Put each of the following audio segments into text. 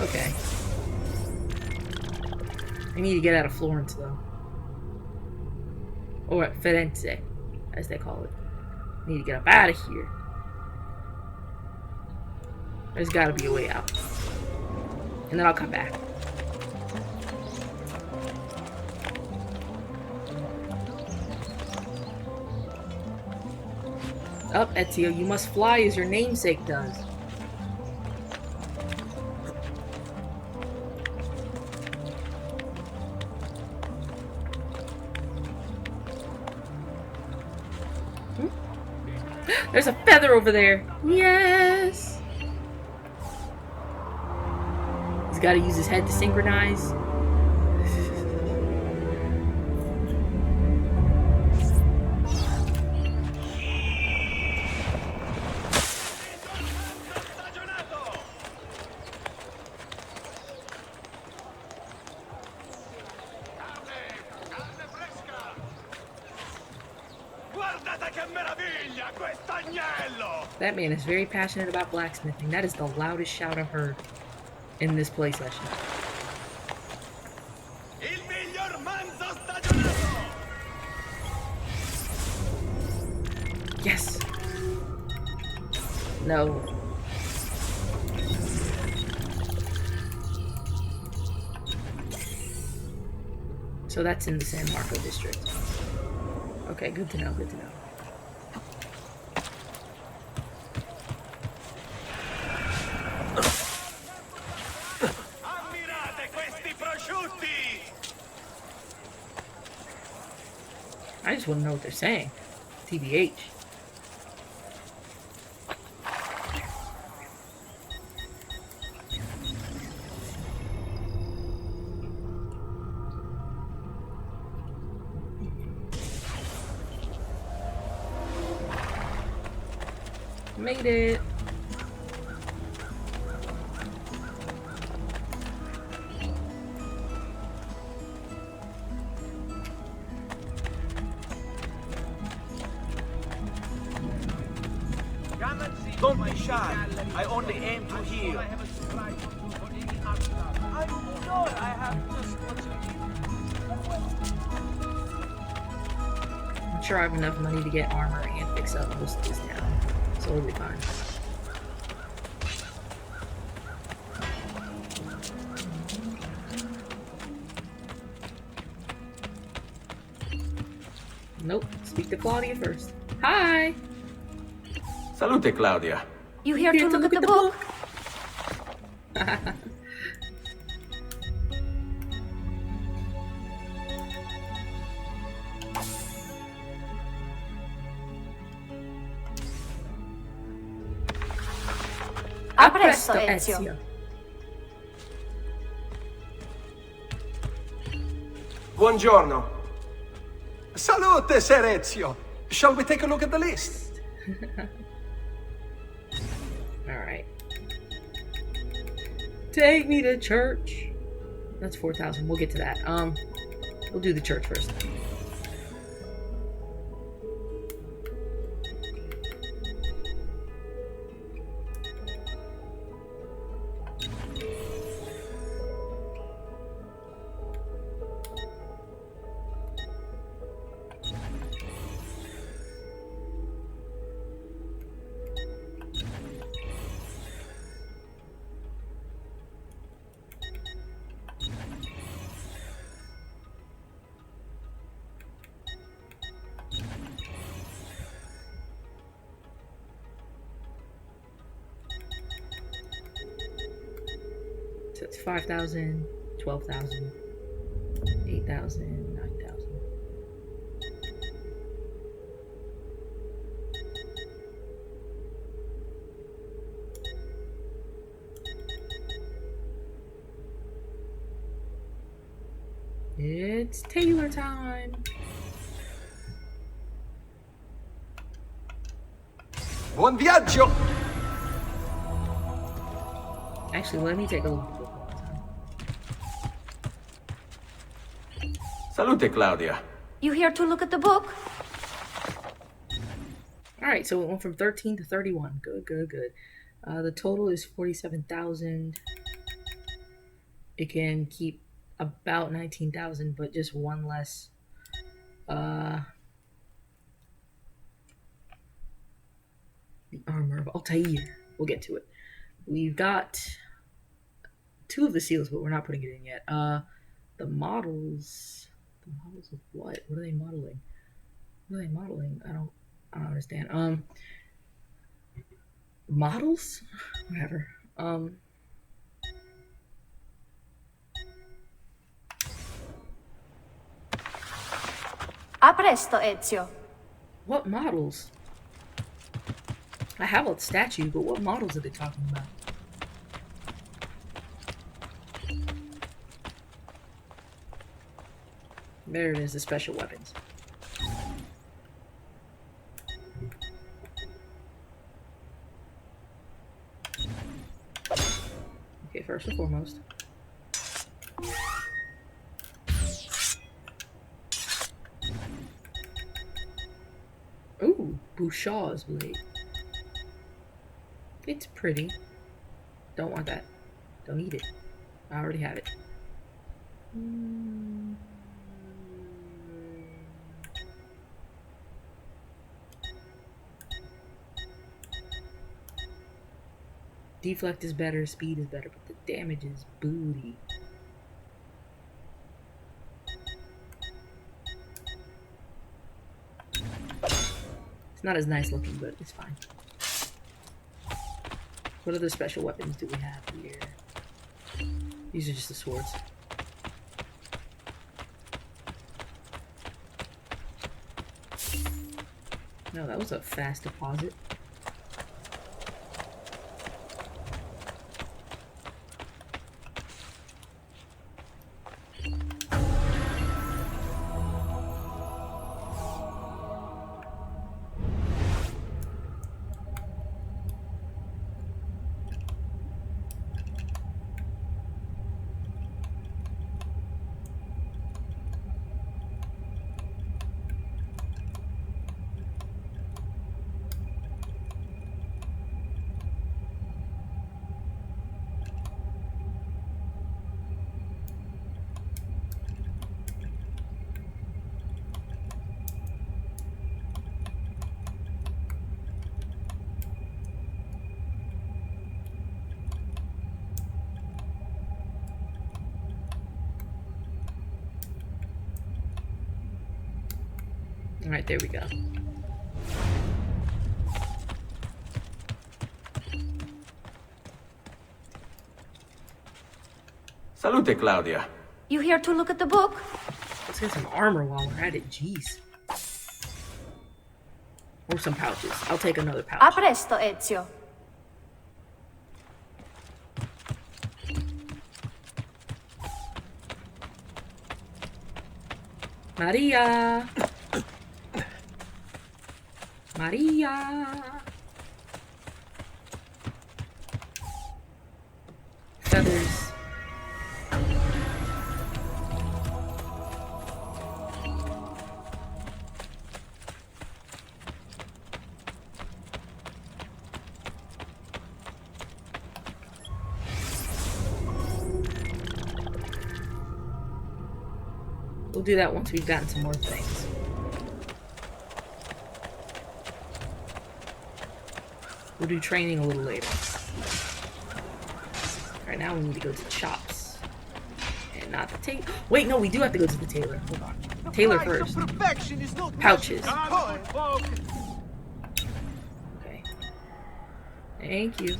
Okay. I need to get out of Florence, though. Or Firenze, as they call it. I need to get up out of here. There's gotta be a way out. And then I'll come back. Up, Ezio, you must fly as your namesake does. There's a feather over there. Yes. He's got to use his head to synchronize. That man is very passionate about blacksmithing. That is the loudest shout I've heard in this play session. Yes. No. So that's in the San Marco district. Okay, good to know, good to know. I just want to know what they're saying. TBH. Made it. Don't be shy. I only aim to heal. I'm sure I have just what you need. I'm sure I have enough money to get armor and fix up most of this town. So it'll be fine. Nope. Speak to Claudia first. Hi! Salute, Claudia. You here to look at the book? A presto, Ezio. Buongiorno. Salute, Ser Ezio. Shall we take a look at the list? Alright. Take me to church. That's 4,000. We'll get to that. We'll do the church first. So it's 5,000, 12,000, 8,000, 9,000. It's Taylor time. Buon viaggio! Actually, let me take a look at the book. Salute, Claudia. You here to look at the book? Alright, so it went from 13 to 31. Good, good, good. The total is 47,000. it can keep about 19,000, but just one less. The armor of Altair. We'll get to it. We've got 2 of the seals, but we're not putting it in yet. The models. The models of what? What are they modeling? What are they modeling? I don't understand. Models? Whatever. A presto, Ezio. What models? I have a statue, but what models are they talking about? There it is, the special weapons. Okay, first and foremost. Ooh, Bouchard's blade. It's pretty. Don't want that. Don't need it. I already have it. Deflect is better, speed is better, but the damage is booty. It's not as nice looking, but it's fine. What other special weapons do we have here? These are just the swords. No, that was a fast deposit. Alright, there we go. Salute, Claudia. You here to look at the book? Let's get some armor while we're at it. Jeez. Or some pouches. I'll take another pouch. A presto, Ezio. Maria! Maria! Feathers. We'll do that once we've gotten some more things. We'll do training a little later. Right now we need to go to the shops. And not the tailor. Wait, no, we do have to go to the tailor. Hold on. Tailor first. Pouches. Okay. Thank you.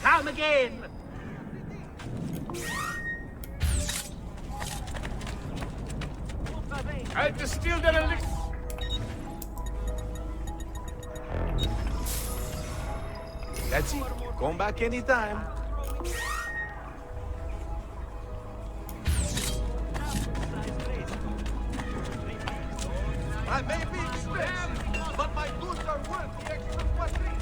Come again! I distilled an elixir. That's it. Come back anytime. I may be expensive, but my goods are worth the extra quadrille.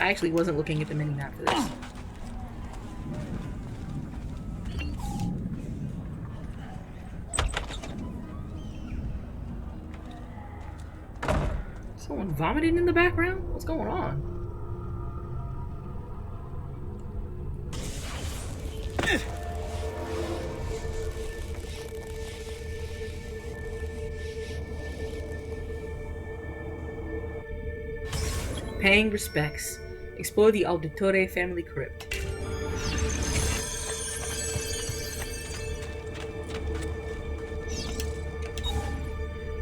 I actually wasn't looking at the mini map for this. Someone vomiting in the background? What's going on? Paying respects. Explore the Auditore family crypt.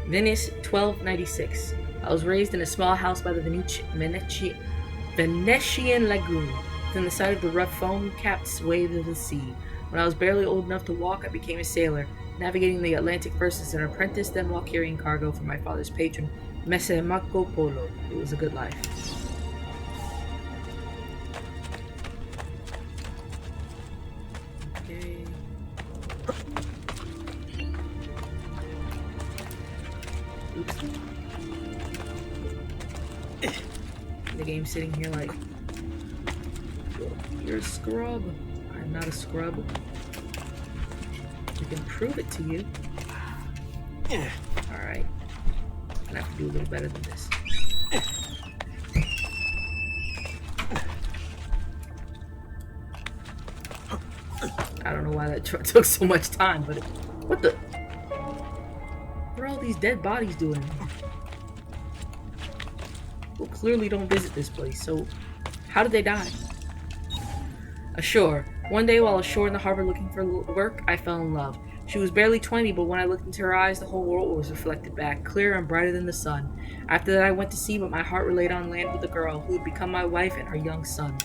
Venice, 1296. I was raised in a small house by the Venetian lagoon, within the sight of the rough foam-capped waves of the sea. When I was barely old enough to walk, I became a sailor, navigating the Atlantic first as an apprentice, then while carrying cargo for my father's patron, Messer Marco Polo. It was a good life. Okay. Oops. The game's sitting here like, you're a scrub. I'm not a scrub. I can prove it to you. Alright. I'm gonna have to do a little better than this. I don't know why that took so much time, but what the? What are all these dead bodies doing? People clearly don't visit this place, so how did they die? Ashore. One day while ashore in the harbor looking for work, I fell in love. She was barely 20, but when I looked into her eyes, the whole world was reflected back, clear and brighter than the sun. After that, I went to sea, but my heart relayed on land with a girl who would become my wife and her young son.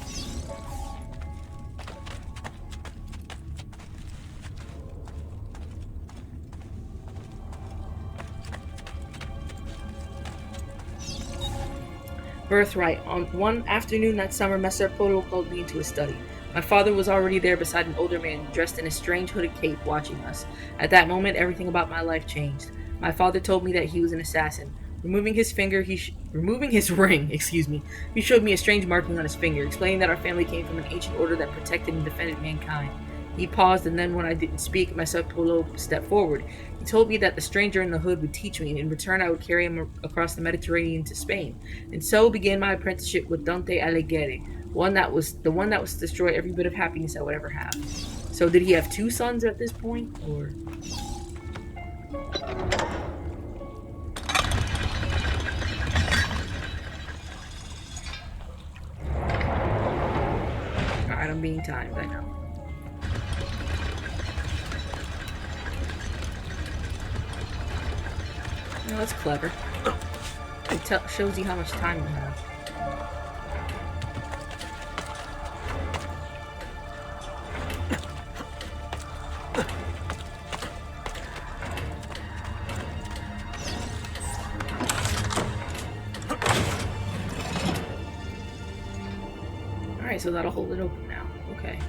Birthright. On one afternoon that summer, Messer Polo called me into his study. My father was already there beside an older man, dressed in a strange hooded cape, watching us. At that moment, everything about my life changed. My father told me that he was an assassin. Removing his ring, he showed me a strange marking on his finger, explaining that our family came from an ancient order that protected and defended mankind. He paused, and then when I didn't speak, Messer Polo stepped forward. He told me that the stranger in the hood would teach me, and in return I would carry him across the Mediterranean to Spain. And so began my apprenticeship with Dante Alighieri, the one that was to destroy every bit of happiness I would ever have. So did he have two sons at this point, or? Alright, I'm being timed, I know. No, that's clever. It shows you how much time you have. Alright, so that'll hold it open now. Okay.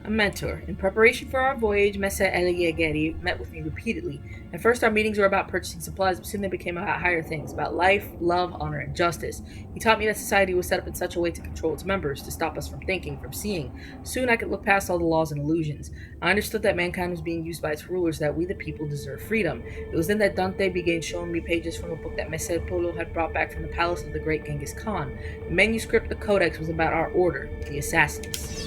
A mentor. In preparation for our voyage, Messer Alighieri met with me repeatedly. At first, our meetings were about purchasing supplies, but soon they became about higher things, about life, love, honor, and justice. He taught me that society was set up in such a way to control its members, to stop us from thinking, from seeing. Soon I could look past all the laws and illusions. I understood that mankind was being used by its rulers, that we the people deserve freedom. It was then that Dante began showing me pages from a book that Messer Polo had brought back from the palace of the great Genghis Khan. The manuscript, the codex, was about our order, the assassins.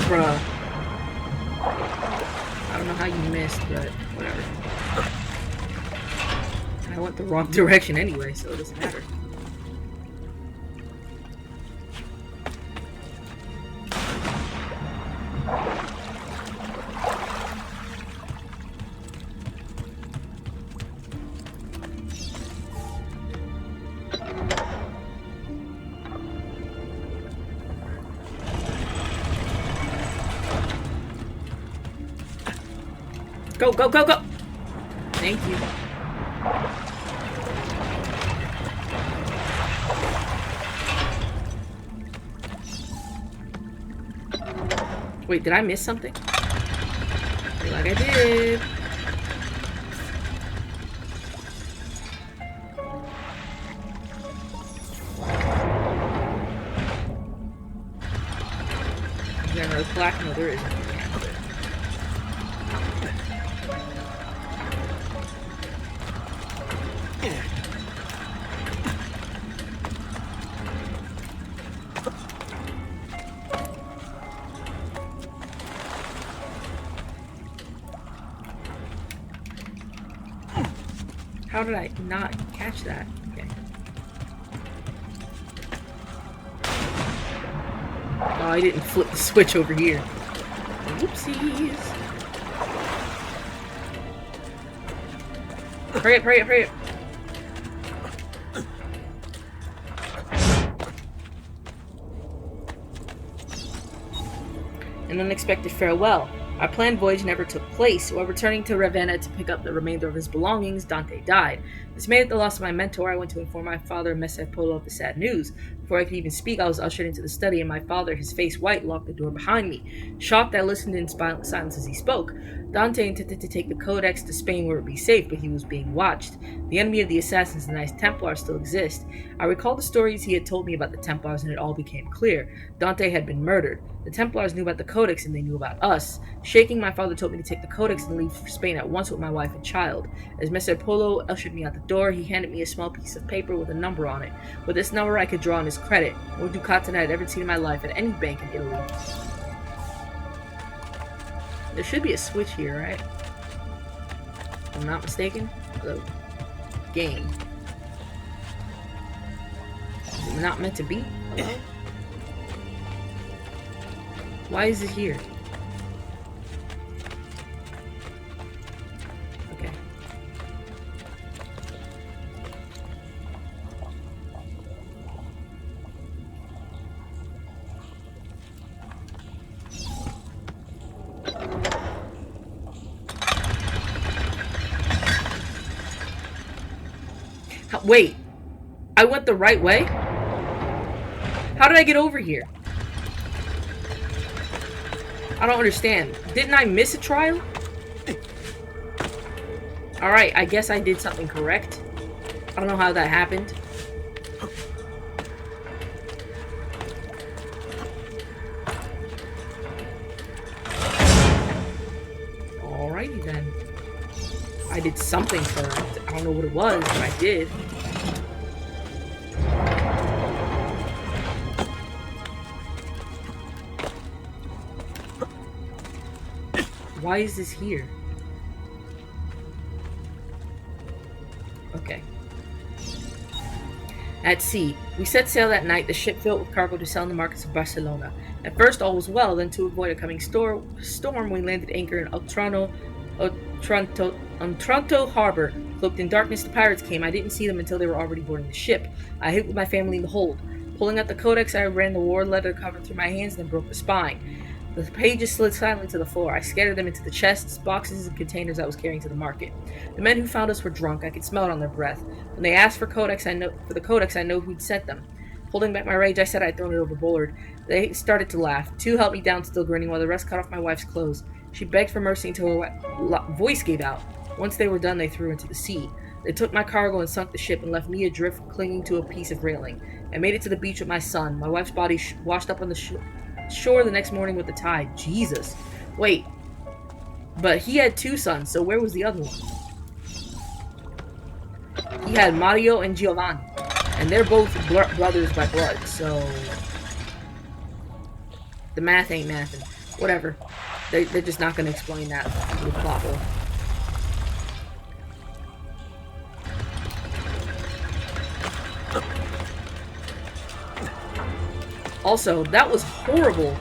Bruh. I don't know how you missed, but whatever. I went the wrong direction anyway, so it doesn't matter. Go, go, go, go! Thank you. Wait, did I miss something? Feel like I did. Is there another plaque? No, there isn't. How did I not catch that? Okay. Oh, I didn't flip the switch over here. Whoopsies. Hurry up, hurry up, hurry up. An unexpected farewell. Our planned voyage never took place. While returning to Ravenna to pick up the remainder of his belongings, Dante died. Dismayed at the loss of my mentor, I went to inform my father, Messer Polo, of the sad news. Before I could even speak, I was ushered into the study, and my father, his face white, locked the door behind me. Shocked, I listened in silence as he spoke. Dante intended to take the Codex to Spain where it would be safe, but he was being watched. The enemy of the assassins, the Knights Templars, still exist. I recalled the stories he had told me about the Templars, and it all became clear. Dante had been murdered. The Templars knew about the Codex, and they knew about us. Shaking, my father told me to take the Codex and leave for Spain at once with my wife and child. As Messer Polo ushered me out the door, he handed me a small piece of paper with a number on it. With this number, I could draw on his credit. More ducats than I had ever seen in my life at any bank in Italy. There should be a switch here, right? If I'm not mistaken. The game. Is it not meant to be? Hello? Why is it here? Okay. Wait, I went the right way? How did I get over here? I don't understand. Didn't I miss a trial? Alright, I guess I did something correct. I don't know how that happened. Alrighty then. I did something correct. I don't know what it was, but I did. Why is this here? Okay. At sea, we set sail that night, the ship filled with cargo to sell in the markets of Barcelona. At first all was well, then to avoid a coming storm, we landed anchor in Otranto harbor. Cloaked in darkness, the pirates came. I didn't see them until they were already boarding the ship. I hid with my family in the hold. Pulling out the codex, I ran the war letter cover through my hands, then broke the spine. The pages slid silently to the floor. I scattered them into the chests, boxes, and containers I was carrying to the market. The men who found us were drunk. I could smell it on their breath. When they asked for the codex, I know who'd sent them. Holding back my rage, I said I'd thrown it overboard. They started to laugh. Two held me down, still grinning, while the rest cut off my wife's clothes. She begged for mercy until her voice gave out. Once they were done, they threw into the sea. They took my cargo and sunk the ship and left me adrift, clinging to a piece of railing. I made it to the beach with my son. My wife's body washed up on the shore the next morning with the tide. Jesus. Wait. But he had two sons, so where was the other one? He had Mario and Giovanni. And they're both brothers by blood, so... The math ain't mathin'. Whatever. They're just not going to explain that in the plot hole. Also, that was horrible.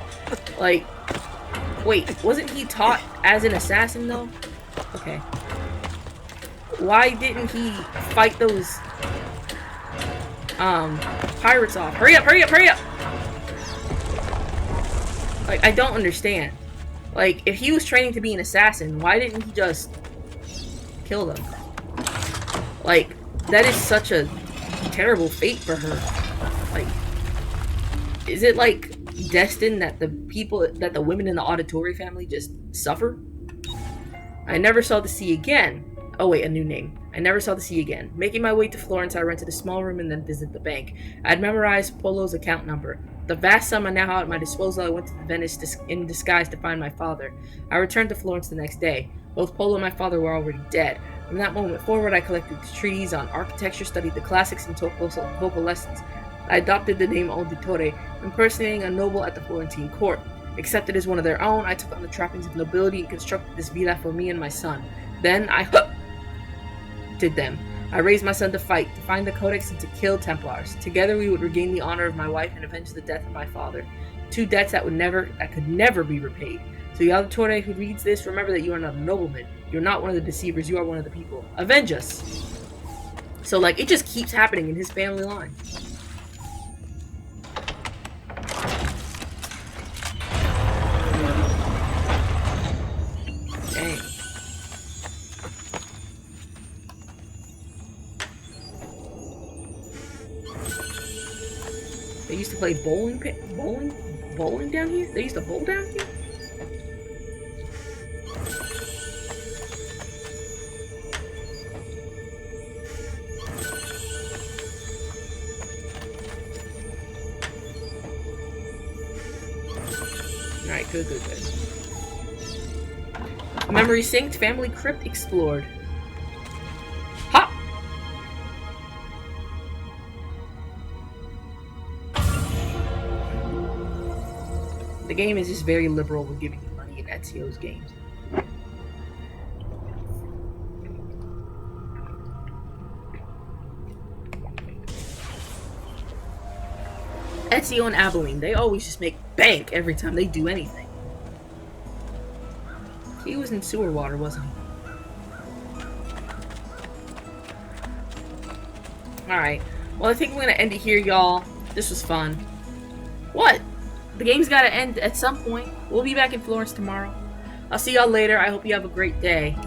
Like, wait, wasn't he taught as an assassin, though? Okay. Why didn't he fight those, pirates off? Hurry up, hurry up, hurry up! Like, I don't understand. Like, if he was training to be an assassin, why didn't he just kill them? Like, that is such a terrible fate for her. Like, is it like destined that the women in the Auditore family just suffer? I never saw the sea again. Oh wait, a new name. I never saw the sea again. Making my way to Florence, I rented a small room and then visited the bank. I had memorized Polo's account number. The vast sum I now had at my disposal, I went to Venice in disguise to find my father. I returned to Florence the next day. Both Polo and my father were already dead. From that moment forward, I collected treatises on architecture, studied the classics, and took vocal lessons. I adopted the name Auditore, impersonating a noble at the Florentine court. Accepted as one of their own, I took on the trappings of nobility and constructed this villa for me and my son. Then I did them. I raised my son to fight, to find the Codex, and to kill Templars. Together we would regain the honor of my wife and avenge the death of my father. Two debts that could never be repaid. So the Auditore who reads this, remember that you are not a nobleman. You're not one of the deceivers, you are one of the people. Avenge us! So, like, it just keeps happening in his family line. Dang. They used to play bowling down here? They used to bowl down here? Alright, good. Memory synced, family crypt explored. Ha! The game is just very liberal with giving you money in Ezio's games. Ezio and Abilene, they always just make bank every time they do anything. He was in sewer water, wasn't he? Alright. Well, I think I'm gonna end it here, y'all. This was fun. What? The game's gotta end at some point. We'll be back in Florence tomorrow. I'll see y'all later. I hope you have a great day.